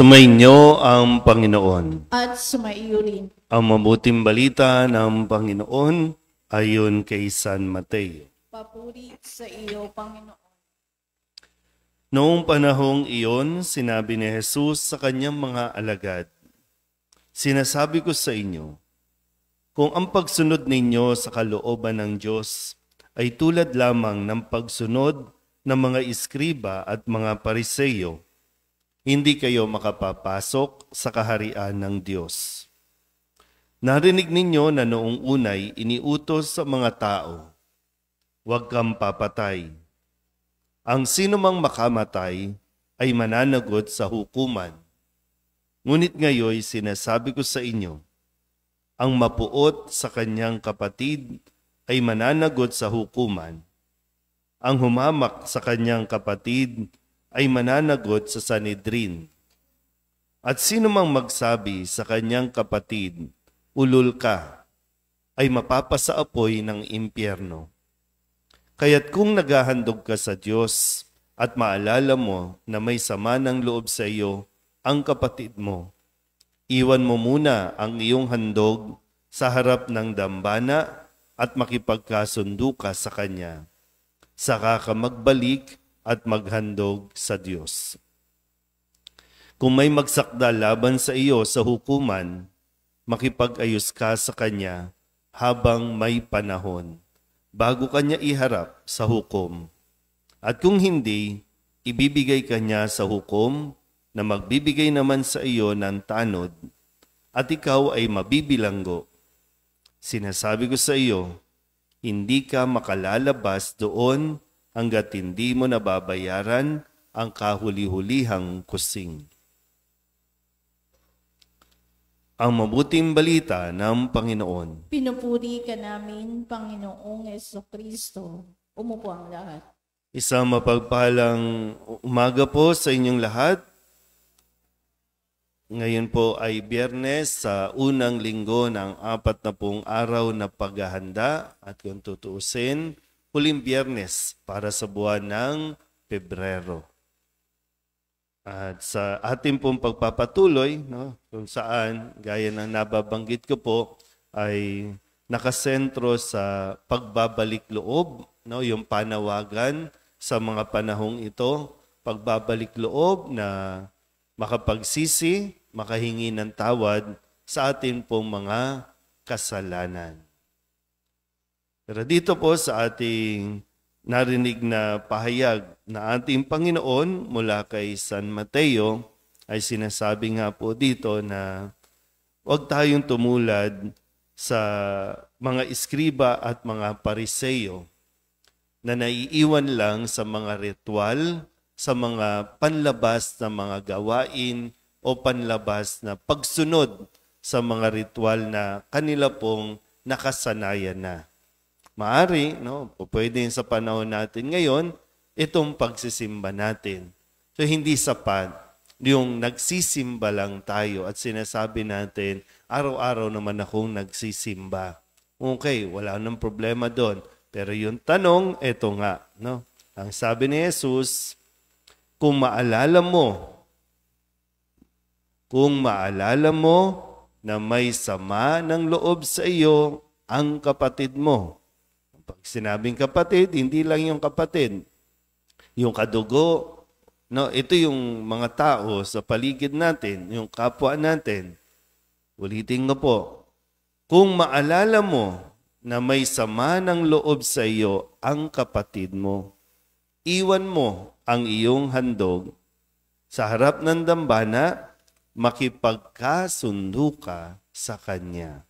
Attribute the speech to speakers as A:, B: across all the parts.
A: Sumainyo ang Panginoon.
B: At sumaiyo rin.
A: Ang mabuting balita ng Panginoon ayon kay San Mateo.
B: Papuri sa iyo, Panginoon.
A: Noong panahong iyon, sinabi ni Jesus sa kanyang mga alagad, "Sinasabi ko sa inyo, kung ang pagsunod ninyo sa kalooban ng Diyos ay tulad lamang ng pagsunod ng mga iskriba at mga pariseyo, hindi kayo makapapasok sa kaharian ng Diyos. Narinig ninyo na noong unay iniutos sa mga tao, huwag kang papatay. Ang sino mang makamatay ay mananagot sa hukuman. Ngunit ngayon sinasabi ko sa inyo, ang mapuot sa kanyang kapatid ay mananagot sa hukuman. Ang humamak sa kanyang kapatid ay mananagot sa Sanhedrin. At sino mang magsabi sa kanyang kapatid, ulol ka, ay mapapasaapoy ng impyerno. Kaya't kung naghahandog ka sa Diyos at maalala mo na may sama ng loob sa iyo ang kapatid mo, iwan mo muna ang iyong handog sa harap ng dambana at makipagkasundo ka sa kanya. Saka ka magbalik at maghandog sa Diyos. Kung may magsakda laban sa iyo sa hukuman, makipag-ayos ka sa kanya habang may panahon, bago kanya iharap sa hukom. At kung hindi, ibibigay kanya sa hukom na magbibigay naman sa iyo ng tanod, at ikaw ay mabibilanggo. Sinasabi ko sa iyo, hindi ka makalalabas doon hanggat hindi mo nababayaran ang kahuli-hulihang kusing. Ang mabuting balita ng Panginoon.
B: Pinupuri ka namin, Panginoong Jesucristo. Umupo ang lahat.
A: Isang mapagpalang umaga po sa inyong lahat. Ngayon po ay Biyernes sa unang linggo ng 40 araw na paghahanda at kung tutuusin, huling Biyernes para sa buwan ng Pebrero. At sa ating pong pagpapatuloy, kung saan, gaya ng nababanggit ko po, ay nakasentro sa pagbabalik loob, yung panawagan sa mga panahong ito, pagbabalik loob na makapagsisi, makahingi ng tawad sa ating pong mga kasalanan. Pero dito po sa ating narinig na pahayag na ating Panginoon mula kay San Mateo ay sinasabi nga po dito na huwag tayong tumulad sa mga iskriba at mga pariseyo na naiiwan lang sa mga ritual, sa mga panlabas na mga gawain o panlabas na pagsunod sa mga ritual na kanila pong nakasanayan na. Maari, pwede sa panahon natin ngayon, itong pagsisimba natin. So hindi sapat yung nagsisimba lang tayo at sinasabi natin, araw-araw naman akong nagsisimba. Okay, wala nang problema doon. Pero yung tanong, eto nga. Ang sabi ni Jesus, kung maalala mo na may sama ng loob sa iyo ang kapatid mo. Pag sinabing kapatid, hindi lang yung kapatid. Yung kadugo, ito yung mga tao sa paligid natin, yung kapwa natin. Ulitin ko po, kung maalala mo na may sama ng loob sa iyo ang kapatid mo, iwan mo ang iyong handog sa harap ng dambana, makipagkasundo ka sa kanya.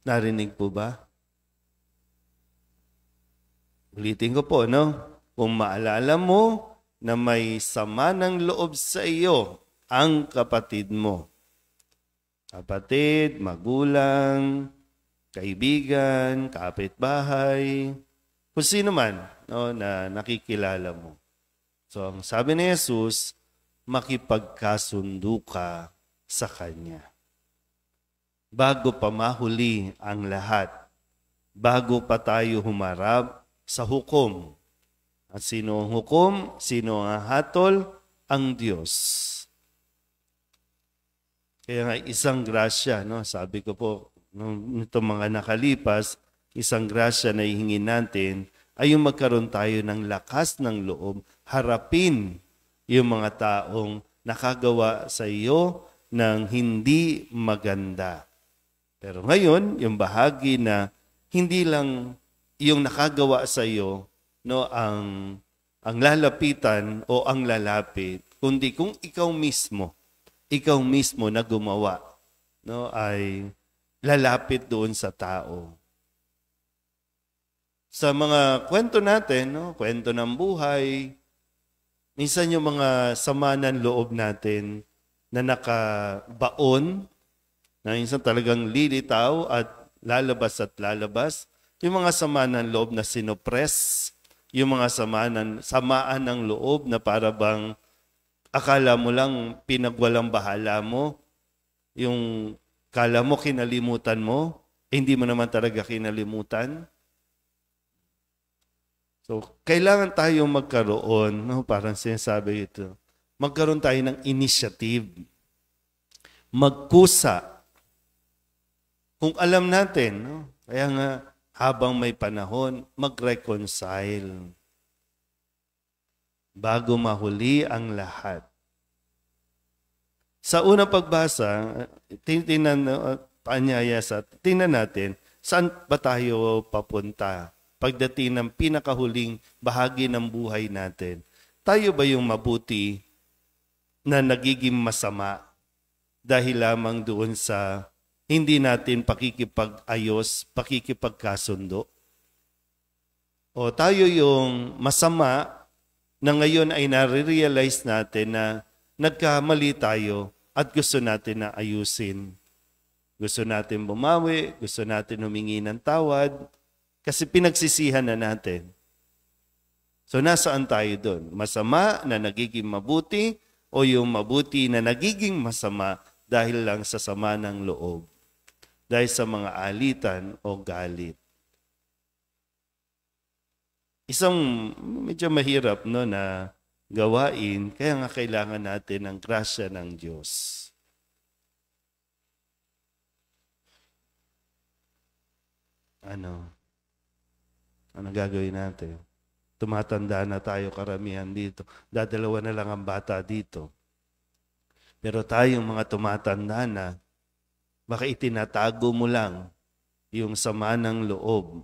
A: Narinig po ba? Ulitin ko po, Kung maalala mo na may sama ng loob sa iyo ang kapatid mo. Kapatid, magulang, kaibigan, kapitbahay, kung sino man na nakikilala mo. So, ang sabi ni Jesus, makipagkasundo ka sa kanya. Bago pa mahuli ang lahat, bago pa tayo humarap sa hukom, At sino ang hukom? Sino ang hatol? Ang Diyos. Kaya nga isang grasya, no? Sabi ko po, nito mga nakalipas, isang grasya na ihingin natin ay yung magkaroon tayo ng lakas ng loob, harapin yung mga taong nakagawa sa iyo ng hindi maganda. Pero ngayon, yung bahagi na hindi lang yung nakagawa sa iyo, no, ang lalapitan o ang lalapit, kundi kung ikaw mismo na gumawa, no, ay lalapit doon sa tao. Sa mga kwento natin, no, kwento ng buhay, minsan yung mga sama ng loob natin na nakabaon, na minsan talagang lilitaw at lalabas, yung mga sama ng loob na sinopress, yung mga samaan ng loob na para bang akala mo lang pinagwalang bahala mo, yung kala mo kinalimutan mo, hindi mo naman talaga kinalimutan. So, kailangan tayong magkaroon, no, parang sinasabi ito, magkaroon tayo ng initiative, magkusa. Kung alam natin, no, kaya nga, habang may panahon, mag-reconcile. Bago mahuli ang lahat. Sa unang pagbasa, tingnan natin, saan ba tayo papunta? Pagdating ng pinakahuling bahagi ng buhay natin. Tayo ba yung mabuti na nagiging masama dahil lamang doon sa hindi natin pakikipag-ayos, pakikipagkasundo? O tayo yung masama na ngayon ay nare-realize natin na nagkamali tayo at gusto natin na ayusin. Gusto natin bumawi, gusto natin humingi ng tawad, kasi pinagsisihan na natin. So nasaan tayo doon? Masama na nagiging mabuti o yung mabuti na nagiging masama dahil lang sa sama ng loob? Dahil sa mga alitan o galit. Isang medyo mahirap, no, na gawain, kaya nga kailangan natin ng grasya ng Diyos. Ano gagawin natin? Tumatanda na tayo karamihan dito. Dadalawa na lang ang bata dito. Pero tayong mga tumatanda na, baka itinatago mo lang yung sama ng loob.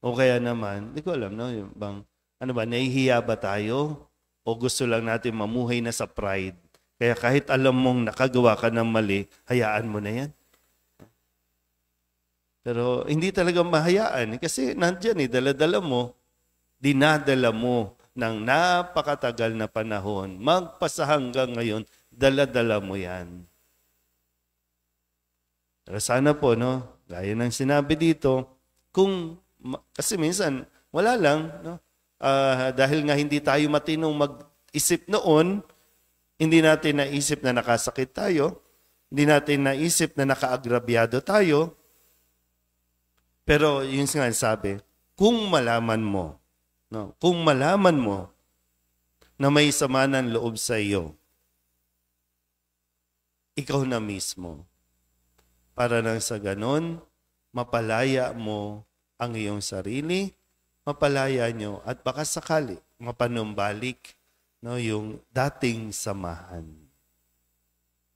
A: O kaya naman, hindi ko alam, no? Yung bang, nahihiya ba tayo? O gusto lang natin mamuhay na sa pride? Kaya kahit alam mong nakagawa ka ng mali, hayaan mo na yan. Pero hindi talaga mahayaan. Kasi nandyan, dala-dala mo, dinadala mo ng napakatagal na panahon. Magpasa hanggang ngayon, dala-dala mo yan. Pero sana po, no, gaya ng sinabi dito, kasi minsan, wala lang, no? Dahil nga hindi tayo matinong mag-isip noon, hindi natin naisip na nakasakit tayo, hindi natin naisip na nakaagrabyado tayo, pero yun nga sabi, kung malaman mo, no, kung malaman mo na may sama ng loob sa iyo, ikaw na mismo, para nang sa ganon, mapalaya mo ang iyong sarili, mapalaya nyo, at baka sakali, mapanumbalik, no, yung dating samahan.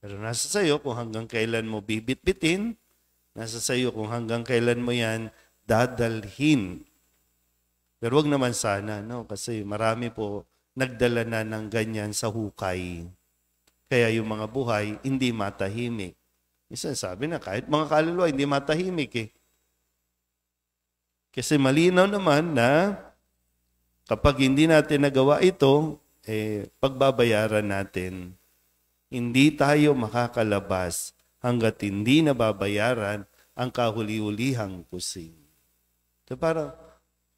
A: Pero nasa sayo kung hanggang kailan mo bibit-bitin, nasa sayo kung hanggang kailan mo yan dadalhin. Pero wag naman sana, no, kasi marami po nagdala na ng ganyan sa hukay. Kaya yung mga buhay hindi matahimik. Isa sabi na kahit mga kaluluwa hindi matahimik eh. Kasi malinaw naman na kapag hindi natin nagawa ito, pagbabayaran natin. Hindi tayo makakalabas hanggat hindi nababayaran ang kahuli-hulihang kusing. So parang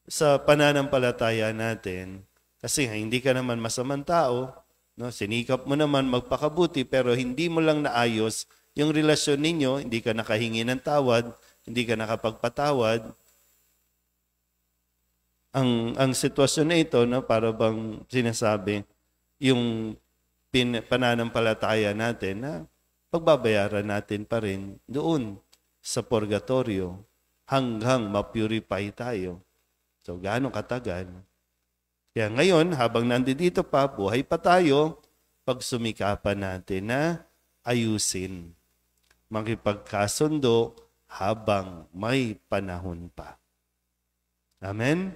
A: sa pananampalataya natin, kasi hindi ka naman masamang tao, no? Sinikap mo naman magpakabuti pero hindi mo lang naayos yung relasyon ninyo, hindi ka nakahingi ng tawad, hindi ka nakapagpatawad. ang sitwasyon na ito, no, para bang sinasabi, yung pananampalataya natin na pagbabayaran natin pa rin doon sa purgatorio hanggang ma-purify tayo. So, gaano katagal? Kaya ngayon, habang nandito pa, buhay pa tayo, pagsumikapan natin na ayusin, makipagkasundo habang may panahon pa. Amen?